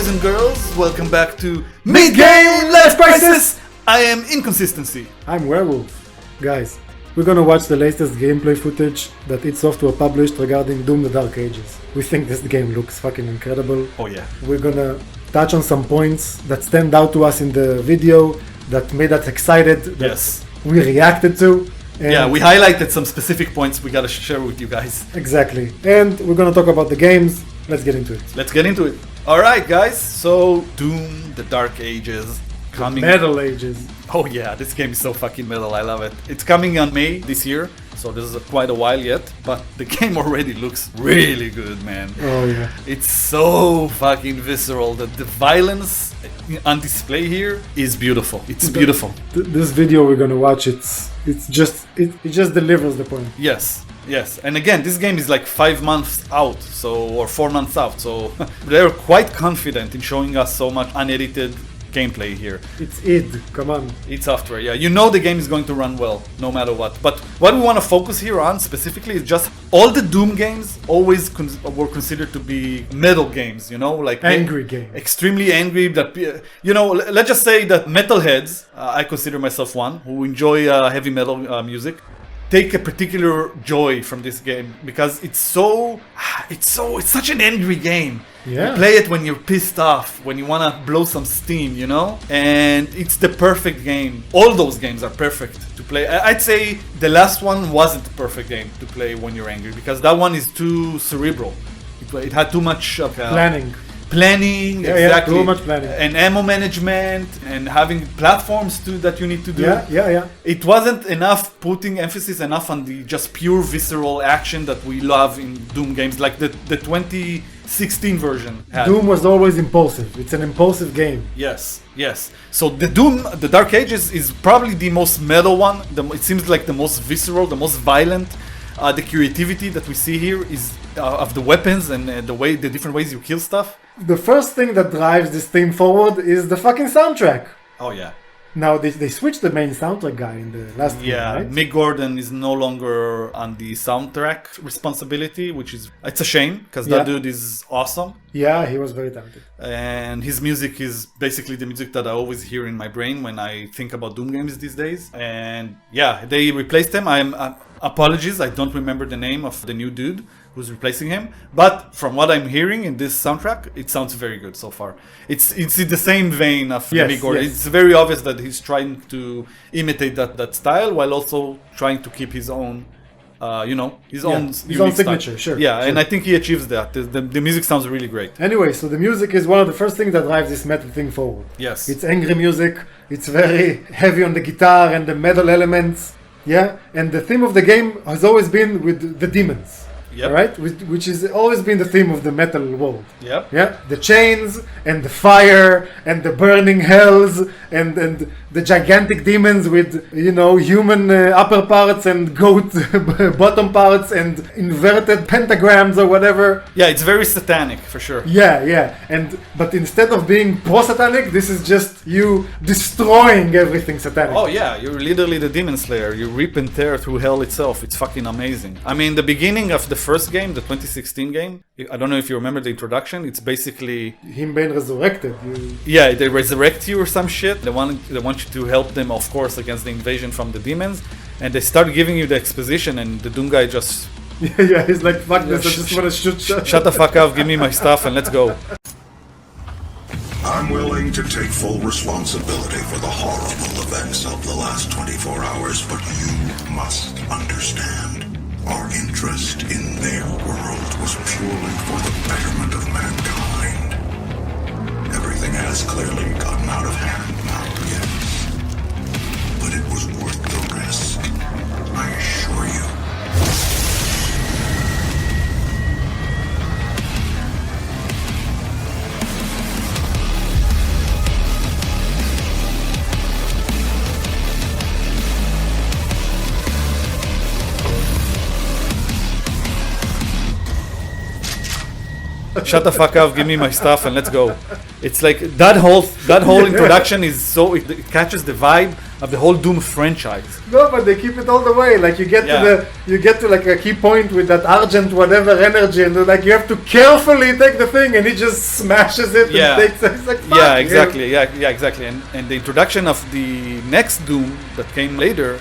boys and girls, welcome back to Midgame Life Crisis! I am Inconsistency. I'm Werewolf. Guys, we're gonna watch the latest gameplay footage that id Software published regarding Doom the Dark Ages. We think this game looks fucking incredible. Oh yeah. We're gonna touch on some points that stand out to us in the video that made us excited, that Yes. we reacted to. And Yeah, we highlighted some specific points we gotta share with you guys. Exactly. And we're gonna talk about the games. Let's get into it. Let's get into it. Alright guys, so Doom the Dark Ages coming. Metal Ages. Oh yeah, this game is so fucking metal, I love it. It's coming on May this year, so this is quite a while yet, but the game already looks really good, man. Oh yeah. It's so fucking visceral. The violence on display here is beautiful. It's beautiful. This video we're gonna watch, it just delivers the point. Yes. And again, this game is like 5 months out, or 4 months out, so they're quite confident in showing us so much unedited gameplay here. It's id, come on. It's software, yeah. You know the game is going to run well, no matter what. But what we want to focus here on specifically is just all the Doom games always were considered to be metal games, you know, like Angry games. extremely angry. That you know, let's just say that metalheads, I consider myself one, who enjoy heavy metal music, take a particular joy from this game because it's such an angry game. Yeah. You play it when you're pissed off, when you want to blow some steam, you know? And it's the perfect game. All those games are perfect to play. I'd say the last one wasn't the perfect game to play when you're angry because that one is too cerebral. It had too much of planning, Yeah, exactly. too much planning. And ammo management and having platforms that you need to do. Yeah. It wasn't enough putting emphasis enough on the just pure visceral action that we love in Doom games, like the 2016 version had. Doom was always impulsive. It's an impulsive game. Yes. So the Doom, the Dark Ages is probably the most metal one. It seems like the most visceral, the most violent. The creativity that we see here is of the weapons and the different ways you kill stuff. The first thing that drives this theme forward is the fucking soundtrack. Oh yeah. Now they switched the main soundtrack guy in the last game, right? Mick Gordon is no longer on the soundtrack responsibility, it's a shame because that dude is awesome. Yeah, he was very talented. And his music is basically the music that I always hear in my brain when I think about Doom games these days. And yeah, they replaced him. Apologies, I don't remember the name of the new dude who's replacing him, but from what I'm hearing in this soundtrack, it sounds very good so far. It's in the same vein of Mick Gordon. Yes. It's very obvious that he's trying to imitate that style while also trying to keep his own, his own signature. Sure. Yeah, sure. and I think he achieves that. The music sounds really great. Anyway, so the music is one of the first things that drives this metal thing forward. Yes. It's angry music. It's very heavy on the guitar and the metal elements. Yeah, and the theme of the game has always been with the demons. Yep. Right? Which has always been the theme of the metal world. Yep. Yeah, the chains and the fire and the burning hells and the gigantic demons with human upper parts and goat bottom parts and inverted pentagrams or whatever. Yeah, it's very satanic for sure. Yeah, but instead of being pro-satanic, this is just you destroying everything satanic. Oh yeah, you're literally the demon slayer. You rip and tear through hell itself. It's fucking amazing. I mean, the beginning of the first game, the 2016 game, I don't know if you remember the introduction, it's basically him being resurrected. Yeah, they resurrect you or some shit. They want you to help them, of course, against the invasion from the demons, and they start giving you the exposition, and the Doom guy just yeah, he's like, fuck this, I just want to shoot. Shut the fuck up, give me my stuff and let's go. I'm willing to take full responsibility for the horrible events of the last 24 hours, but you must understand. Our interest in their world was purely for the betterment of mankind. Everything has clearly gotten out of hand now, yes. But it was worth the risk, I assure you. shut the fuck up, give me my stuff, and let's go. It's like that whole introduction is so it catches the vibe of the whole Doom franchise. No, but they keep it all the way. Like you get to like a key point with that Argent whatever energy, and like you have to carefully take the thing, and he just smashes it and takes it. It's like, fuck, yeah, exactly. Yeah, exactly. And the introduction of the next Doom that came later,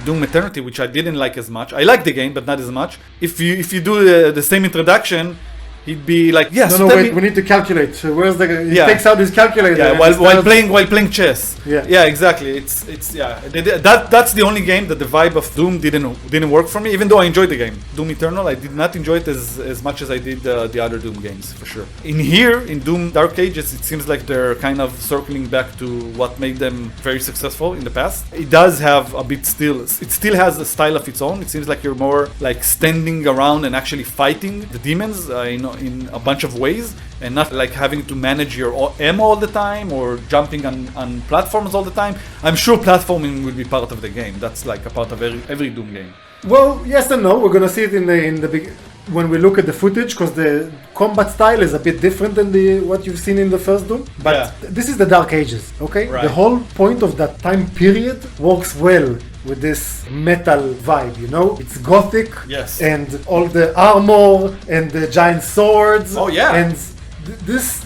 Doom Eternity, which I didn't like as much. I liked the game, but not as much. If you do the same introduction, he'd be like, yes. No, wait. We need to calculate. Where's the? He takes out his calculator. Yeah, while playing chess. Yeah, exactly. It's That's the only game that the vibe of Doom didn't work for me. Even though I enjoyed the game, Doom Eternal, I did not enjoy it as much as I did the other Doom games for sure. In Doom Dark Ages, it seems like they're kind of circling back to what made them very successful in the past. It does have a bit still. It still has a style of its own. It seems like you're more like standing around and actually fighting the demons. In a bunch of ways, and not like having to manage your ammo all the time or jumping on platforms all the time. I'm sure platforming will be part of the game. That's like a part of every Doom game. Well, yes and no. We're gonna see it in the big when we look at the footage, because the combat style is a bit different than what you've seen in the first Doom. But this is the Dark Ages, okay? Right. The whole point of that time period works well with this metal vibe, you know? It's gothic, yes, and all the armor and the giant swords. Oh yeah, and this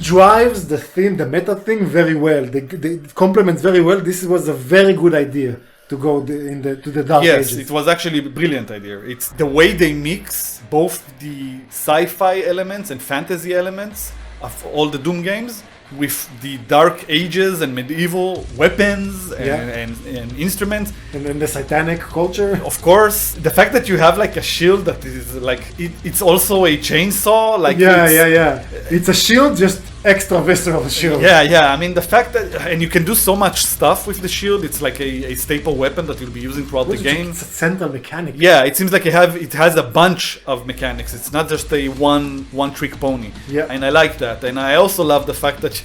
drives the theme, the meta thing, very well. It complements very well. This was a very good idea to go to the Dark Ages. Yes, it was actually a brilliant idea. It's the way they mix both the sci-fi elements and fantasy elements of all the Doom games with the Dark Ages and medieval weapons and instruments. And then the satanic culture. Of course, the fact that you have like a shield that is like, it's also a chainsaw. Like It's a shield, just extra visceral shield. Yeah. I mean, the fact that, and you can do so much stuff with the shield. It's like a staple weapon that you'll be using throughout the game. It's a central mechanic. Yeah, it seems like it has a bunch of mechanics. It's not just a one trick pony. Yeah. And I like that. And I also love the fact that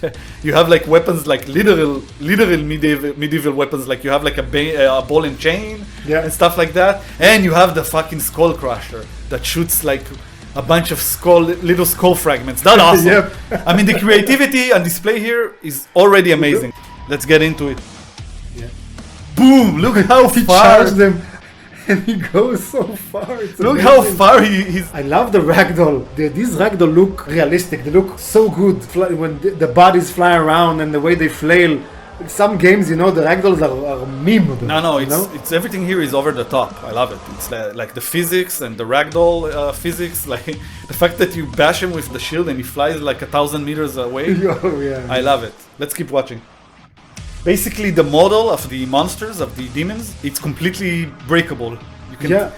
you have like weapons, like literal medieval weapons. Like you have like a ball and chain and stuff like that. And you have the fucking skull crusher that shoots like a bunch of little skull fragments. That's awesome. Yep. I mean, the creativity on display here is already amazing. Let's get into it. Yeah. Boom! Look how he far. charged them, and he goes so far. It's look amazing. how far he's. I love the ragdoll. These ragdoll look realistic. They look so good when the bodies fly around and the way they flail. Some games, you know, the ragdolls are meme. No, it's everything here is over the top. I love it. It's like the physics and the ragdoll physics, like the fact that you bash him with the shield and he flies like 1,000 meters away. Oh, yeah. I love it. Let's keep watching. Basically, the model of the monsters, of the demons, it's completely breakable.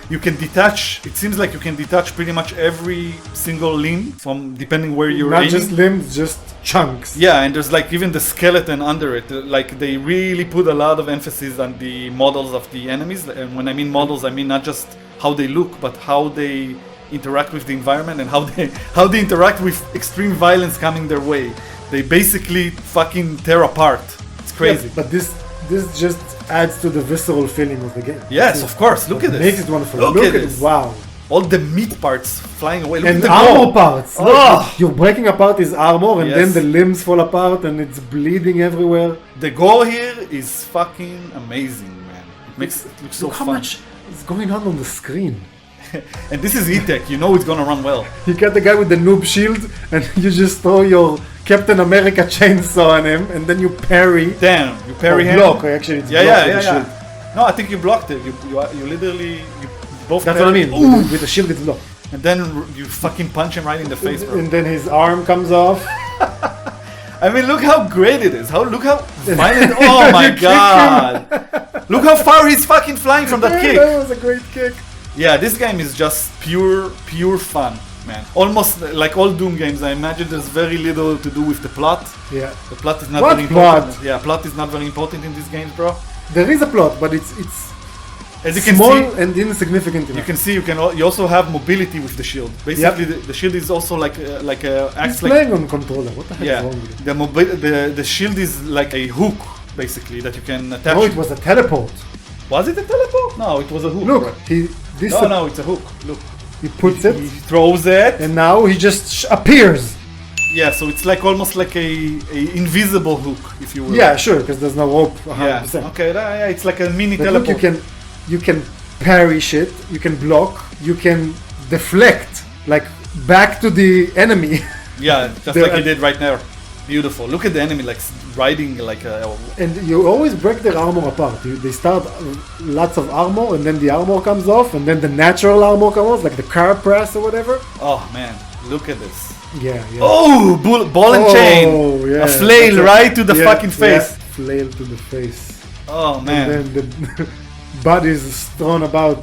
You can detach. It seems like you can detach pretty much every single limb from depending where you're aiming. Not just limbs, just chunks. Yeah, and there's like even the skeleton under it. Like they really put a lot of emphasis on the models of the enemies. And when I mean models, I mean not just how they look, but how they interact with the environment and how they interact with extreme violence coming their way. They basically fucking tear apart. It's crazy. Yeah, but this just adds to the visceral feeling of the game. Yes, of course. Look at this. Makes it wonderful. Look at this. Wow. All the meat parts flying away. Look and at the armor gold parts. Oh. You're breaking apart his armor, and Yes. then the limbs fall apart, and it's bleeding everywhere. The gore here is fucking amazing, man. It makes it look so Look how fun. much is going on the screen. And this is E-Tech. You know it's gonna run well. You get the guy with the noob shield, and you just throw your Captain America chainsaw on him, and then you parry. Damn, you parry him. Block. Actually, it's block with the shield. No, I think you blocked it. You literally both. That's what I parry. mean. With the shield, it's blocked. And then you fucking punch him right in the face, bro. And then his arm comes off. I mean, look how great it is. Look how violent. Oh my god! Look how far he's fucking flying from that kick. That was a great kick. Yeah, this game is just pure fun, man. Almost like all Doom games, I imagine there's very little to do with the plot. Yeah. The plot is not What very plot? important. Yeah, plot is not very important in these games, bro. There is a plot, but it's As you can small see, and insignificant enough. you can see you also have mobility with the shield. Basically, the shield is also like He's acts like playing on controller. What the heck is wrong with it? the shield is like a hook, basically, that you can attach. No, it was a teleport. Was it a teleport? No, it was a hook. Look, bro. this. No, it's a hook. Look. He puts He it, throws it. and now he just appears. Yeah, so it's like almost like a invisible hook, if you will. Yeah, sure, because there's no rope. 100%. Yeah. Okay. Yeah, it's like a mini But look, teleport. you can parry shit. You can block. You can deflect, like back to the enemy. Yeah, just There like are- you did right there. Beautiful. Look at the enemy, like riding like a. And you always break their armor apart. They start lots of armor, and then the armor comes off, and then the natural armor comes off, like the carapace or whatever. Oh man, look at this. Yeah, yeah. Oh, ball and chain. Yeah. A flail That's right to the yeah, fucking face. Yeah, flail to the face. Oh man. And then the bodies thrown about.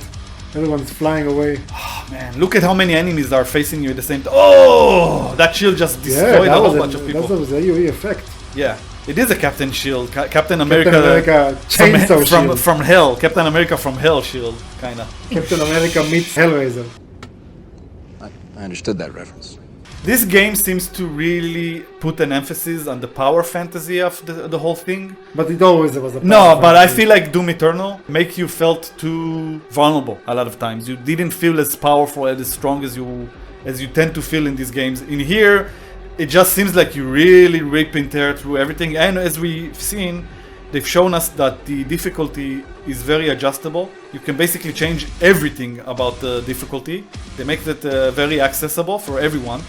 Everyone's flying away. Oh man, look at how many enemies are facing you at the same time. Oh, that shield just destroyed a whole bunch of people. That was a AoE effect. Yeah, it is a Captain Shield, Captain America, Captain America chainsaw shield. from hell, Captain America from hell shield, kinda. Captain America meets Hellraiser. I understood that reference. This game seems to really put an emphasis on the power fantasy of the whole thing. But it always was a No, but I feel like Doom Eternal make you felt too vulnerable a lot of times. You didn't feel as powerful and as strong as you tend to feel in these games. In here, it just seems like you really rip and tear through everything. And as we've seen, they've shown us that the difficulty is very adjustable. You can basically change everything about the difficulty. They make it very accessible for everyone.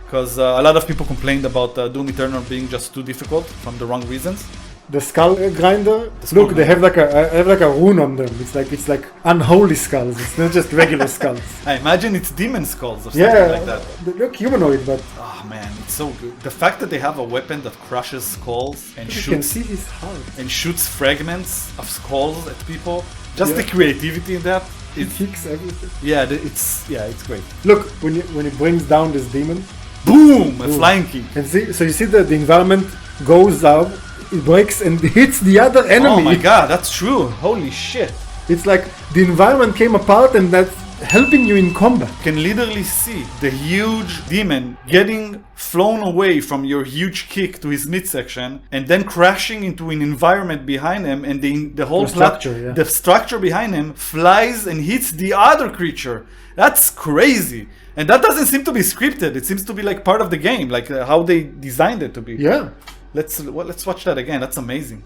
Because a lot of people complained about Doom Eternal being just too difficult from the wrong reasons. The skull grinder. skull Look, they have like a rune on them. It's like unholy skulls. It's not just regular skulls. I imagine it's demon skulls or something Yeah, like that. they look humanoid, but Oh man, it's so good. The fact that they have a weapon that crushes skulls and you can shoots see his heart. and shoots fragments of skulls at people. Just Yeah. the creativity in that. It It's kicks everything. it's great. Look, when he brings down this demon, Boom! A flying kick. and see, so you see that the environment goes up, it breaks and hits the other enemy. Oh my god, that's true. Holy shit. It's like the environment came apart and that's helping you in combat. You can literally see the huge demon getting flown away from your huge kick to his midsection and then crashing into an environment behind him, and the whole the structure behind him flies and hits the other creature. That's crazy. And that doesn't seem to be scripted. It seems to be like part of the game, like how they designed it to be. Yeah. Let's watch that again. That's amazing.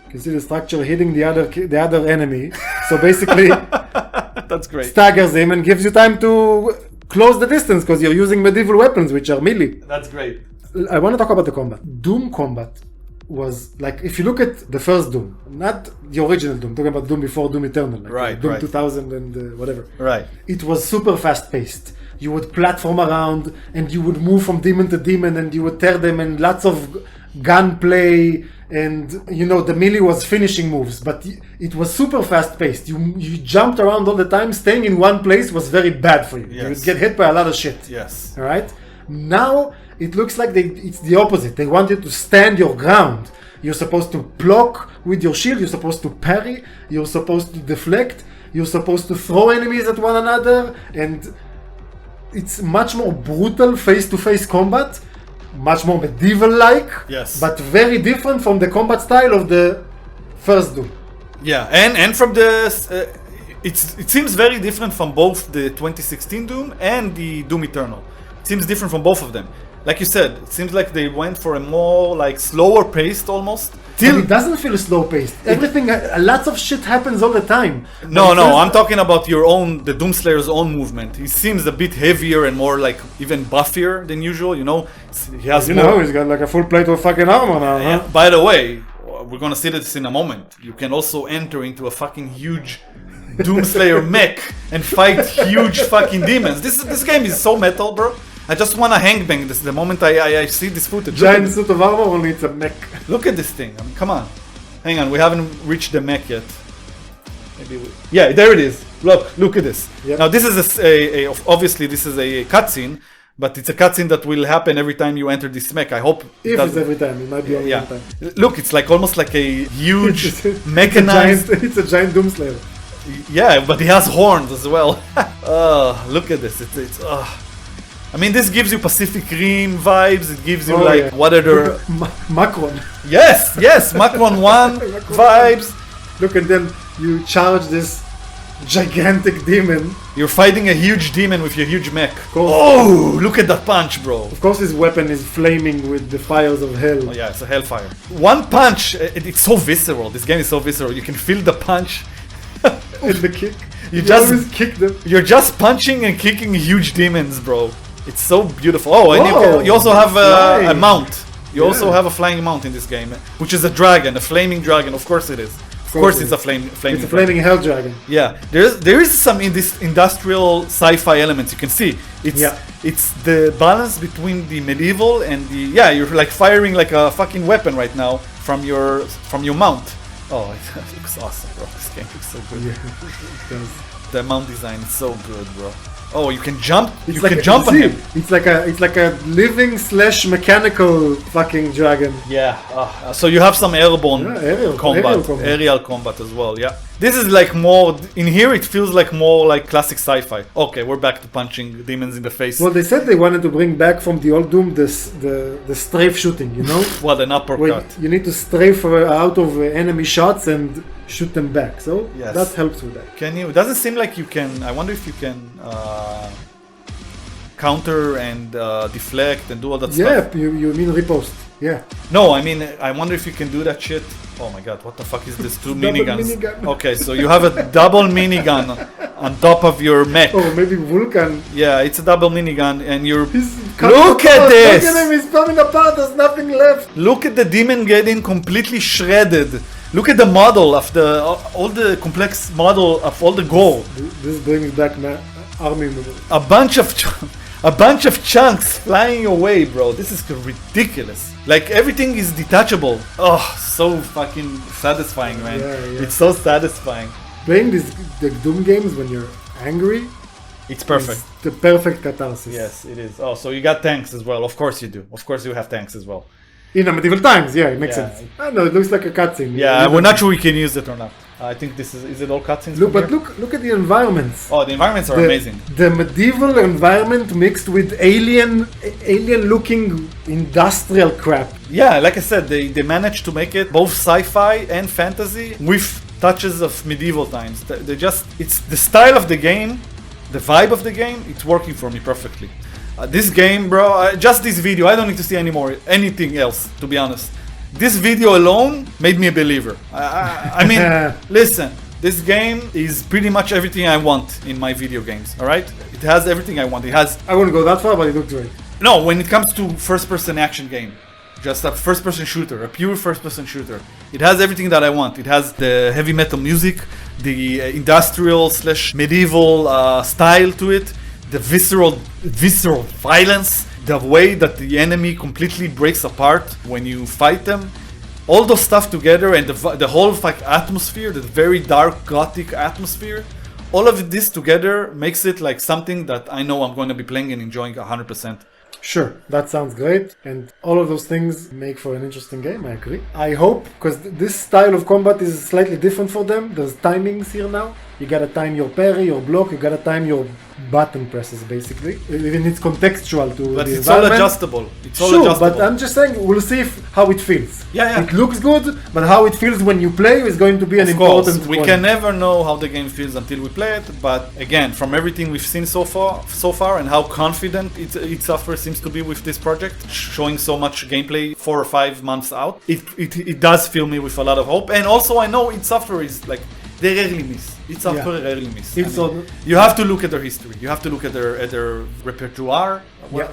You can see the structure hitting the other enemy. So basically That's great. staggers him and gives you time to close the distance because you're using medieval weapons which are melee. That's great. I want to talk about the combat. Doom combat was like, if you look at the first Doom, not the original Doom, talking about Doom before Doom Eternal, like Right, Doom right. 2000 and whatever. Right. It was super fast paced. You would platform around and you would move from demon to demon and you would tear them, and lots of gunplay, and you know the melee was finishing moves, but it was super fast paced. You jumped around all the time. Staying in one place was very bad for you. You would Yes. get hit by a lot of shit. Yes. All right. Now it looks like it's the opposite. They want you to stand your ground. You're supposed to block with your shield. You're supposed to parry. You're supposed to deflect. You're supposed to throw enemies at one another, and it's much more brutal face-to-face combat, much more medieval-like. Yes. But very different from the combat style of the first Doom. Yeah, and from the it seems very different from both the 2016 Doom and the Doom Eternal. It seems different from both of them. Like you said, it seems like they went for a more like slower paced almost. But it doesn't feel slow-paced. Everything, lots of shit happens all the time. No, But it feels- I'm talking about the Doomslayer's own movement. He seems a bit heavier and more like even buffier than usual. You know, he has You more. know, he's got like a full plate of fucking armor now, huh? Yeah, by the way, we're gonna see this in a moment. You can also enter into a fucking huge Doomslayer mech and fight huge fucking demons. This game is so metal, bro. I just wanna hangbang this the moment I see this footage. Giant suit of armor, only it's a mech. Look at this thing. I mean, come on. Hang on, we haven't reached the mech yet. Maybe yeah, there it is. Look at this. Yep. Now this is obviously this is a cutscene, but it's a cutscene that will happen every time you enter this mech. I hope it If it's doesn't- every time, it might be only yeah. one time. Look, it's like almost like a huge mechanized. It's a giant Doomslayer. Yeah, but he has horns as well. Look at this. It's I mean, this gives you Pacific Rim vibes. It gives you what other? Macron. Yes, Macron 1 vibes. Look, and then you charge this gigantic demon. You're fighting a huge demon with your huge mech. course. Oh, look at that punch, bro. Of course, his weapon is flaming with the fires of hell. Oh yeah, it's a hellfire. One punch, it's so visceral. This game is so visceral. You can feel the punch. And the kick. You You just- always kick them. You're just punching and kicking huge demons, bro. It's so beautiful. Oh, and Whoa, you also have a flying. mount. You Yeah. also have a flying mount in this game, which is a dragon, a flaming dragon. Of course it is. Of course it's a flaming. It's a flaming hell dragon. Yeah, there is some in this industrial sci-fi elements. You can see it's the balance between the medieval and the You're like firing like a fucking weapon right now from your mount. Oh, it looks awesome, bro. This game looks so good. It does. The mount design is so good, bro. Oh, you can jump. It's You like can jump on see, him. It's like a living / mechanical fucking dragon. Yeah. So you have some airborne Aerial combat, combat. aerial combat as well. Yeah. This is like more in here. It feels like more like classic sci-fi. Okay, we're back to punching demons in the face. Well, they said they wanted to bring back from the old Doom the strafe shooting. You know, What an uppercut. where you need to strafe out of enemy shots and shoot them back. So Yes. that helps with that. Can you? It doesn't seem like you can. I wonder if you can counter and deflect and do all that Yeah, stuff. you mean riposte? Yeah. No, I mean, I wonder if you can do that shit. Oh my god, what the fuck is this? Two Double miniguns. minigun. Okay, so you have a double minigun on top of your mech. Or maybe Vulcan. Yeah, it's a double minigun, and you're. He's Look at Look this! at him, he's coming apart. There's nothing left. Look at the demon getting completely shredded. Look at the model of the all the complex model of all the gore. This brings back my army memory. A bunch of chunks flying away, bro. This is ridiculous. Like everything is detachable. Oh, so fucking satisfying, man. Yeah. It's so satisfying. Playing the Doom games when you're angry It's perfect. is the perfect catharsis. Yes, it is. Oh, so you got tanks as well. Of course you do. Of course you have tanks as well. In a medieval times, yeah, it makes Yeah. sense. I know, it looks like a cutscene. Yeah, we're not sure we can use it or not. I think this is it all cutscenes? Look, from but here? look at the environments. Oh, the environments are amazing. The medieval environment mixed with alien-looking industrial crap. Yeah, like I said, they managed to make it both sci-fi and fantasy with touches of medieval times. They just, it's the style of the game, the vibe of the game, it's working for me perfectly. This game, bro, just this video, I don't need to see anything else, to be honest. This video alone made me a believer. I mean, listen, this game is pretty much everything I want in my video games, alright? It has everything I want. It has, I wouldn't go that far, but it looked great. no, when it comes to first-person action game, just a first-person shooter, a pure first-person shooter, it has everything that I want. It has the heavy metal music, the industrial / medieval style to it, the visceral violence, the way that the enemy completely breaks apart when you fight them. All those stuff together and the whole like atmosphere, the very dark gothic atmosphere, all of this together makes it like something that I know I'm going to be playing and enjoying 100%. Sure, that sounds great, and all of those things make for an interesting game, I agree. I hope, because this style of combat is slightly different for them, there's timings here now. You gotta time your parry, your block, you gotta time your button presses, basically. Even it's contextual to But the it's all environment. adjustable. It's all Sure, adjustable. but I'm just saying, we'll see how it feels. Yeah. It looks good, but how it feels when you play is going to be an Of course, important we point. can never know how the game feels until we play it. But again, from everything we've seen so far, and how confident id Software seems to be with this project, showing so much gameplay 4 or 5 months out, it does fill me with a lot of hope. And also, I know id Software is like they rarely miss. id Software rarely miss. It's you have to look at their history. You have to look at their repertoire. Yeah.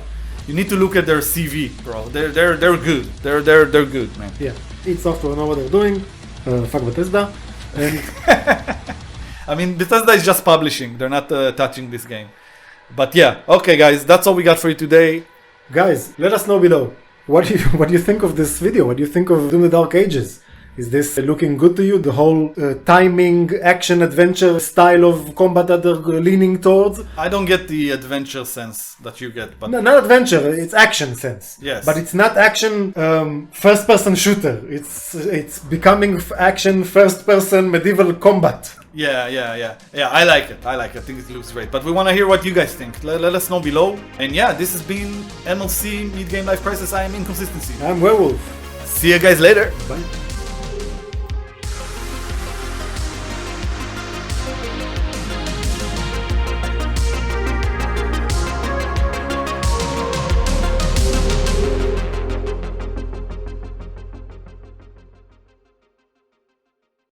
You need to look at their CV, bro. They're good. They're good, man. Yeah, id Software know what they're doing. Fuck Bethesda. And I mean, Bethesda is just publishing. They're not touching this game. But yeah, okay, guys, that's all we got for you today. guys, let us know below. What do you think of this video? What do you think of Doom the Dark Ages? Is this looking good to you? The whole timing, action, adventure style of combat that they're leaning towards? I don't get the adventure sense that you get, but No, not adventure, it's action sense. Yes. But it's not action first-person shooter. It's becoming action first-person medieval combat. yeah, I like it. I think it looks great. But we want to hear what you guys think. Let us know below. And yeah, this has been MLC Midgame Life Crisis. I am Inconsistency. I'm Werewolf. See you guys later. Bye.